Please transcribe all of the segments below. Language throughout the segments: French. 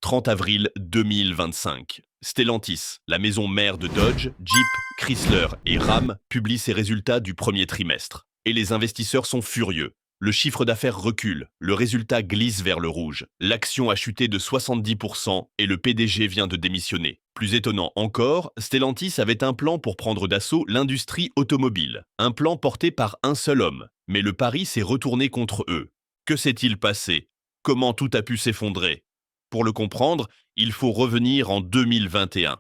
30 avril 2025. Stellantis, la maison mère de Dodge, Jeep, Chrysler et Ram, publie ses résultats du premier trimestre. Et les investisseurs sont furieux. Le chiffre d'affaires recule, le résultat glisse vers le rouge. L'action a chuté de 70% et le PDG vient de démissionner. Plus étonnant encore, Stellantis avait un plan pour prendre d'assaut l'industrie automobile. Un plan porté par un seul homme. Mais le pari s'est retourné contre eux. Que s'est-il passé? Comment tout a pu s'effondrer? Pour le comprendre, il faut revenir en 2021.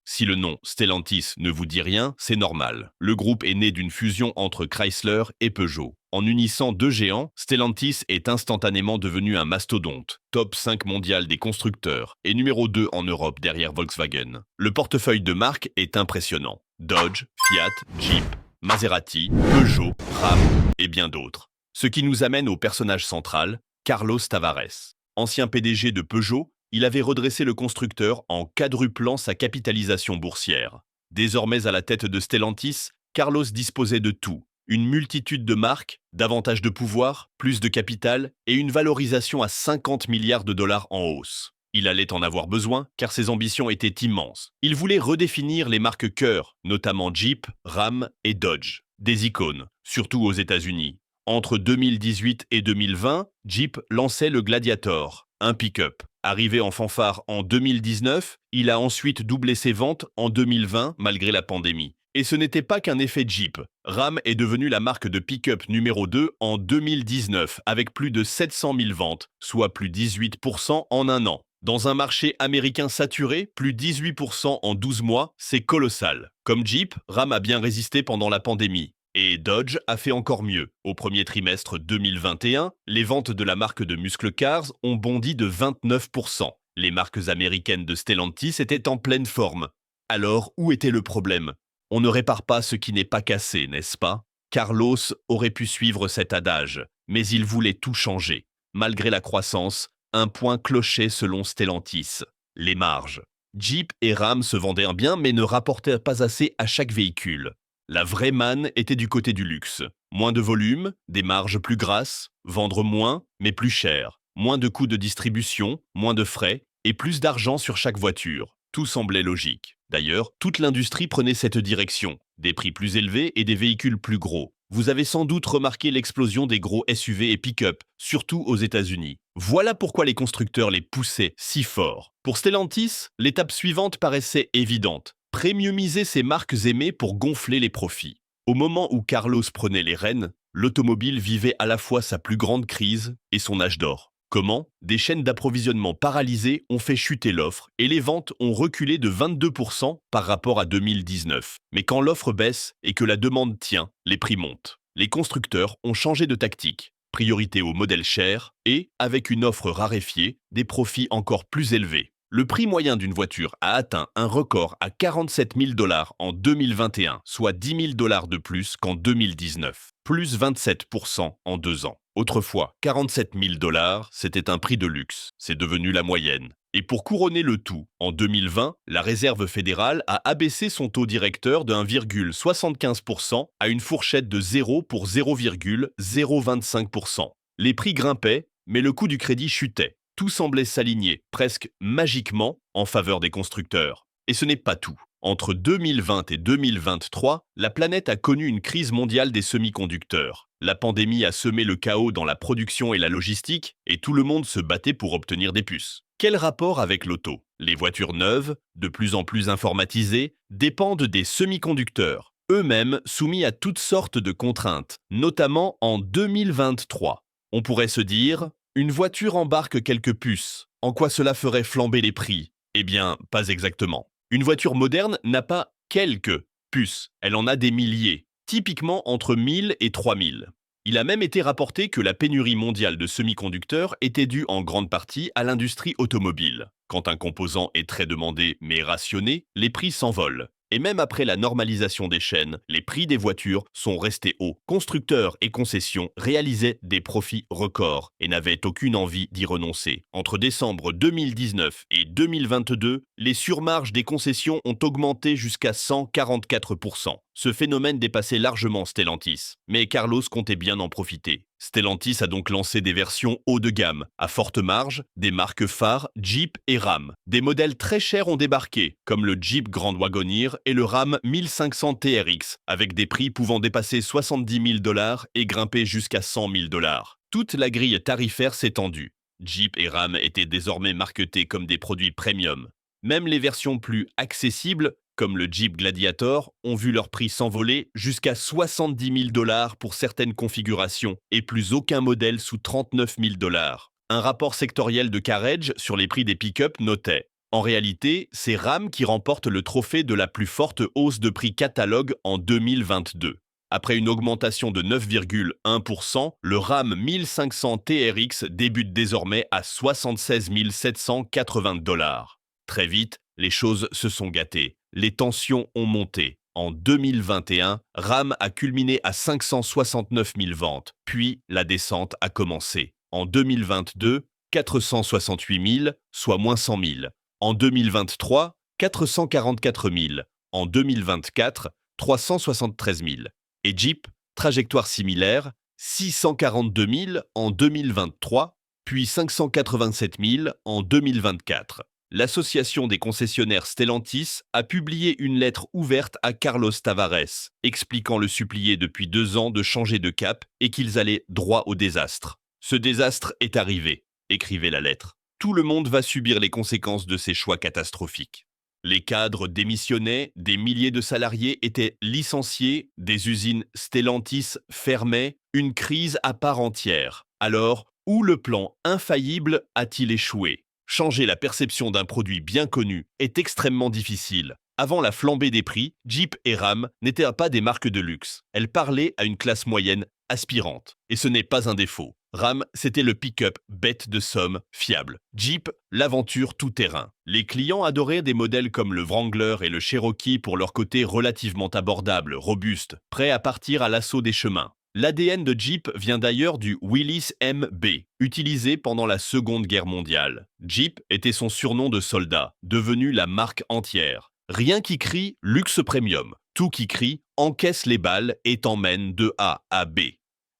Si le nom Stellantis ne vous dit rien, c'est normal. Le groupe est né d'une fusion entre Chrysler et Peugeot. En unissant deux géants, Stellantis est instantanément devenu un mastodonte, top 5 mondial des constructeurs et numéro 2 en Europe derrière Volkswagen. Le portefeuille de marques est impressionnant. Dodge, Fiat, Jeep, Maserati, Peugeot, Ram et bien d'autres. Ce qui nous amène au personnage central, Carlos Tavares. Ancien PDG de Peugeot, il avait redressé le constructeur en quadruplant sa capitalisation boursière. Désormais à la tête de Stellantis, Carlos disposait de tout. Une multitude de marques, davantage de pouvoir, plus de capital et une valorisation à 50 milliards de dollars en hausse. Il allait en avoir besoin car ses ambitions étaient immenses. Il voulait redéfinir les marques cœurs, notamment Jeep, Ram et Dodge. Des icônes, surtout aux États-Unis. Entre 2018 et 2020, Jeep lançait le Gladiator, un pick-up. Arrivé en fanfare en 2019, il a ensuite doublé ses ventes en 2020 malgré la pandémie. Et ce n'était pas qu'un effet Jeep. Ram est devenue la marque de pick-up numéro 2 en 2019 avec plus de 700 000 ventes, soit plus 18% en un an. Dans un marché américain saturé, plus 18% en 12 mois, c'est colossal. Comme Jeep, Ram a bien résisté pendant la pandémie. Et Dodge a fait encore mieux. Au premier trimestre 2021, les ventes de la marque de muscle Cars ont bondi de 29%. Les marques américaines de Stellantis étaient en pleine forme. Alors, où était le problème? On ne répare pas ce qui n'est pas cassé, n'est-ce pas? Carlos aurait pu suivre cet adage, mais il voulait tout changer. Malgré la croissance, un point clochait selon Stellantis, les marges. Jeep et Ram se vendaient bien mais ne rapportaient pas assez à chaque véhicule. La vraie manne était du côté du luxe. Moins de volume, des marges plus grasses, vendre moins, mais plus cher. Moins de coûts de distribution, moins de frais, et plus d'argent sur chaque voiture. Tout semblait logique. D'ailleurs, toute l'industrie prenait cette direction. Des prix plus élevés et des véhicules plus gros. Vous avez sans doute remarqué l'explosion des gros SUV et pick-up, surtout aux États-Unis. Voilà pourquoi les constructeurs les poussaient si fort. Pour Stellantis, l'étape suivante paraissait évidente. Premiumiser ses marques aimées pour gonfler les profits. Au moment où Carlos prenait les rênes, l'automobile vivait à la fois sa plus grande crise et son âge d'or. Comment? Des chaînes d'approvisionnement paralysées ont fait chuter l'offre et les ventes ont reculé de 22% par rapport à 2019. Mais quand l'offre baisse et que la demande tient, les prix montent. Les constructeurs ont changé de tactique. Priorité aux modèles chers et, avec une offre raréfiée, des profits encore plus élevés. Le prix moyen d'une voiture a atteint un record à 47 000 dollars en 2021, soit 10 000 dollars de plus qu'en 2019, plus 27% en 2 ans. Autrefois, 47 000 dollars, c'était un prix de luxe. C'est devenu la moyenne. Et pour couronner le tout, en 2020, la Réserve fédérale a abaissé son taux directeur de 1,75% à une fourchette de 0 pour 0,025%. Les prix grimpaient, mais le coût du crédit chutait. Tout semblait s'aligner, presque magiquement, en faveur des constructeurs. Et ce n'est pas tout. Entre 2020 et 2023, la planète a connu une crise mondiale des semi-conducteurs. La pandémie a semé le chaos dans la production et la logistique, et tout le monde se battait pour obtenir des puces. Quel rapport avec l'auto? Les voitures neuves, de plus en plus informatisées, dépendent des semi-conducteurs, eux-mêmes soumis à toutes sortes de contraintes, notamment en 2023. On pourrait se dire: une voiture embarque quelques puces. En quoi cela ferait flamber les prix? Eh bien, pas exactement. Une voiture moderne n'a pas quelques puces, elle en a des milliers, typiquement entre 1000 et 3000. Il a même été rapporté que la pénurie mondiale de semi-conducteurs était due en grande partie à l'industrie automobile. Quand un composant est très demandé mais rationné, les prix s'envolent. Et même après la normalisation des chaînes, les prix des voitures sont restés hauts. Constructeurs et concessions réalisaient des profits records et n'avaient aucune envie d'y renoncer. Entre décembre 2019 et 2022, les surmarges des concessions ont augmenté jusqu'à 144%. Ce phénomène dépassait largement Stellantis, mais Carlos comptait bien en profiter. Stellantis a donc lancé des versions haut de gamme, à forte marge, des marques phares Jeep et Ram. Des modèles très chers ont débarqué, comme le Jeep Grand Wagoneer et le Ram 1500 TRX, avec des prix pouvant dépasser 70 000 $ et grimper jusqu'à 100 000 $. Toute la grille tarifaire s'est tendue. Jeep et Ram étaient désormais marketés comme des produits premium. Même les versions plus accessibles, comme le Jeep Gladiator, ont vu leur prix s'envoler jusqu'à 70 000 $ pour certaines configurations et plus aucun modèle sous 39 000 $. Un rapport sectoriel de Carriage sur les prix des pick-up notait: en réalité, c'est Ram qui remporte le trophée de la plus forte hausse de prix catalogue en 2022. Après une augmentation de 9,1%, le Ram 1500 TRX débute désormais à 76 780 $. Très vite, les choses se sont gâtées. Les tensions ont monté. En 2021, Ram a culminé à 569 000 ventes, puis la descente a commencé. En 2022, 468 000, soit moins 100 000. En 2023, 444 000. En 2024, 373 000. Et Jeep, trajectoire similaire, 642 000 en 2023, puis 587 000 en 2024. L'association des concessionnaires Stellantis a publié une lettre ouverte à Carlos Tavares, expliquant le supplier depuis 2 ans de changer de cap et qu'ils allaient droit au désastre. Ce désastre est arrivé, écrivait la lettre. Tout le monde va subir les conséquences de ces choix catastrophiques. Les cadres démissionnaient, des milliers de salariés étaient licenciés, des usines Stellantis fermaient, une crise à part entière. Alors, où le plan infaillible a-t-il échoué ? Changer la perception d'un produit bien connu est extrêmement difficile. Avant la flambée des prix, Jeep et Ram n'étaient pas des marques de luxe. Elles parlaient à une classe moyenne aspirante. Et ce n'est pas un défaut. Ram, c'était le pick-up bête de somme, fiable. Jeep, l'aventure tout-terrain. Les clients adoraient des modèles comme le Wrangler et le Cherokee pour leur côté relativement abordable, robuste, prêt à partir à l'assaut des chemins. L'ADN de Jeep vient d'ailleurs du Willys MB, utilisé pendant la Seconde Guerre mondiale. Jeep était son surnom de soldat, devenu la marque entière. Rien qui crie luxe premium, tout qui crie encaisse les balles et t'emmène de A à B.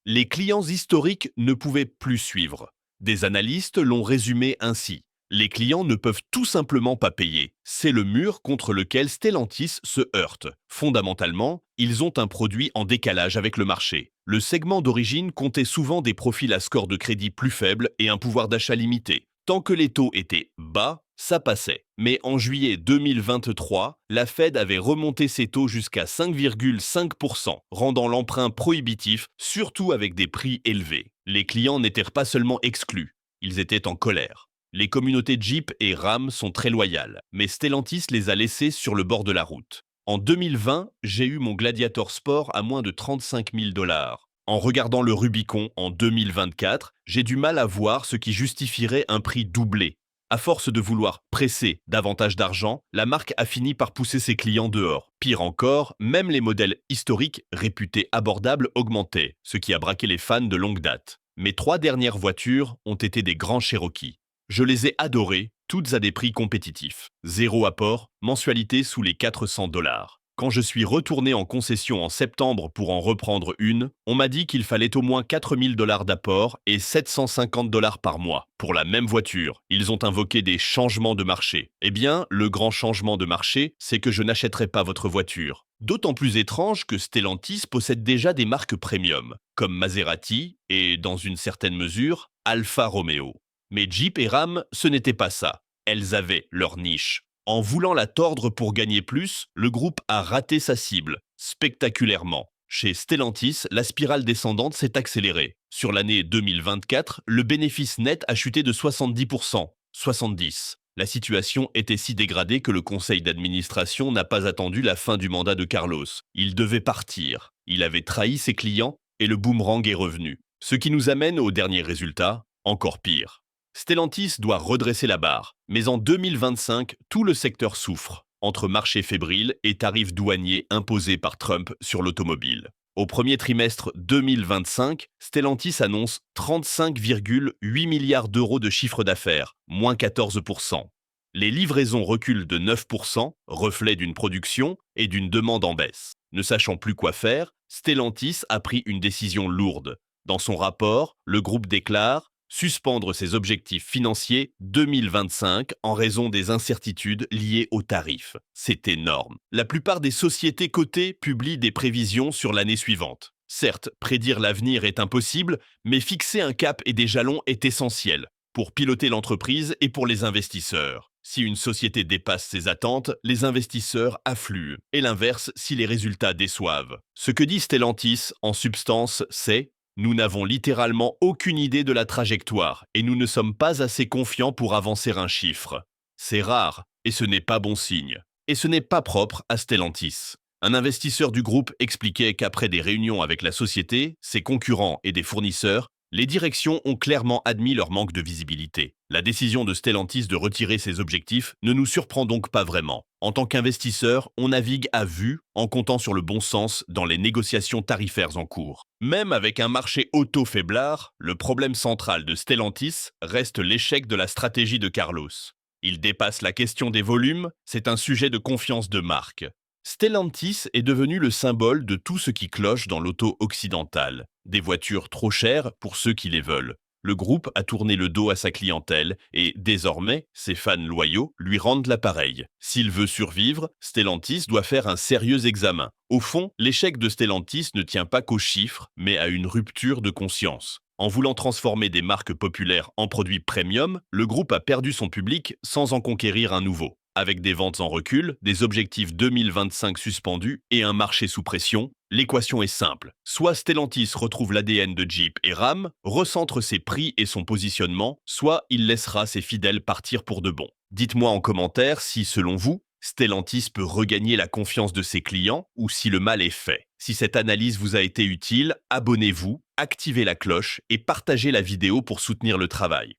Les clients historiques ne pouvaient plus suivre. Des analystes l'ont résumé ainsi: les clients ne peuvent tout simplement pas payer. C'est le mur contre lequel Stellantis se heurte. Fondamentalement, ils ont un produit en décalage avec le marché. Le segment d'origine comptait souvent des profils à score de crédit plus faible et un pouvoir d'achat limité. Tant que les taux étaient bas, ça passait. Mais en juillet 2023, la Fed avait remonté ses taux jusqu'à 5,5%, rendant l'emprunt prohibitif, surtout avec des prix élevés. Les clients n'étaient pas seulement exclus, ils étaient en colère. Les communautés Jeep et Ram sont très loyales, mais Stellantis les a laissés sur le bord de la route. En 2020, j'ai eu mon Gladiator Sport à moins de 35 000 $. En regardant le Rubicon en 2024, j'ai du mal à voir ce qui justifierait un prix doublé. À force de vouloir presser davantage d'argent, la marque a fini par pousser ses clients dehors. Pire encore, même les modèles historiques réputés abordables augmentaient, ce qui a braqué les fans de longue date. Mes 3 dernières voitures ont été des grands Cherokee. Je les ai adorées, toutes à des prix compétitifs. 0 apport, mensualité sous les 400 $. Quand je suis retourné en concession en septembre pour en reprendre une, on m'a dit qu'il fallait au moins 4 000 $ d'apport et 750 $ par mois. Pour la même voiture, ils ont invoqué des changements de marché. Eh bien, le grand changement de marché, c'est que je n'achèterai pas votre voiture. D'autant plus étrange que Stellantis possède déjà des marques premium, comme Maserati et, dans une certaine mesure, Alfa Romeo. Mais Jeep et Ram, ce n'était pas ça. Elles avaient leur niche. En voulant la tordre pour gagner plus, le groupe a raté sa cible, spectaculairement. Chez Stellantis, la spirale descendante s'est accélérée. Sur l'année 2024, le bénéfice net a chuté de 70%. 70%. La situation était si dégradée que le conseil d'administration n'a pas attendu la fin du mandat de Carlos. Il devait partir. Il avait trahi ses clients et le boomerang est revenu. Ce qui nous amène au dernier résultat, encore pire. Stellantis doit redresser la barre, mais en 2025, tout le secteur souffre, entre marché fébrile et tarifs douaniers imposés par Trump sur l'automobile. Au premier trimestre 2025, Stellantis annonce 35,8 milliards d'euros de chiffre d'affaires, moins 14%. Les livraisons reculent de 9%, reflet d'une production et d'une demande en baisse. Ne sachant plus quoi faire, Stellantis a pris une décision lourde: Dans son rapport, le groupe déclare suspendre ses objectifs financiers 2025 en raison des incertitudes liées aux tarifs. C'est énorme. La plupart des sociétés cotées publient des prévisions sur l'année suivante. Certes, prédire l'avenir est impossible, mais fixer un cap et des jalons est essentiel pour piloter l'entreprise et pour les investisseurs. Si une société dépasse ses attentes, les investisseurs affluent, et l'inverse si les résultats déçoivent. Ce que dit Stellantis, en substance, c'est « Nous n'avons littéralement aucune idée de la trajectoire, et nous ne sommes pas assez confiants pour avancer un chiffre. » C'est rare, et ce n'est pas bon signe. Et ce n'est pas propre à Stellantis. Un investisseur du groupe expliquait qu'après des réunions avec la société, ses concurrents et des fournisseurs, les directions ont clairement admis leur manque de visibilité. La décision de Stellantis de retirer ses objectifs ne nous surprend donc pas vraiment. En tant qu'investisseur, on navigue à vue en comptant sur le bon sens dans les négociations tarifaires en cours. Même avec un marché auto faiblard, le problème central de Stellantis reste l'échec de la stratégie de Carlos. Il dépasse la question des volumes, c'est un sujet de confiance de marque. Stellantis est devenu le symbole de tout ce qui cloche dans l'auto occidentale. Des voitures trop chères pour ceux qui les veulent. Le groupe a tourné le dos à sa clientèle et, désormais, ses fans loyaux lui rendent l'appareil. S'il veut survivre, Stellantis doit faire un sérieux examen. Au fond, l'échec de Stellantis ne tient pas qu'aux chiffres, mais à une rupture de conscience. En voulant transformer des marques populaires en produits premium, le groupe a perdu son public sans en conquérir un nouveau. Avec des ventes en recul, des objectifs 2025 suspendus et un marché sous pression, l'équation est simple. Soit Stellantis retrouve l'ADN de Jeep et Ram, recentre ses prix et son positionnement, soit il laissera ses fidèles partir pour de bon. Dites-moi en commentaire si, selon vous, Stellantis peut regagner la confiance de ses clients ou si le mal est fait. Si cette analyse vous a été utile, abonnez-vous, activez la cloche et partagez la vidéo pour soutenir le travail.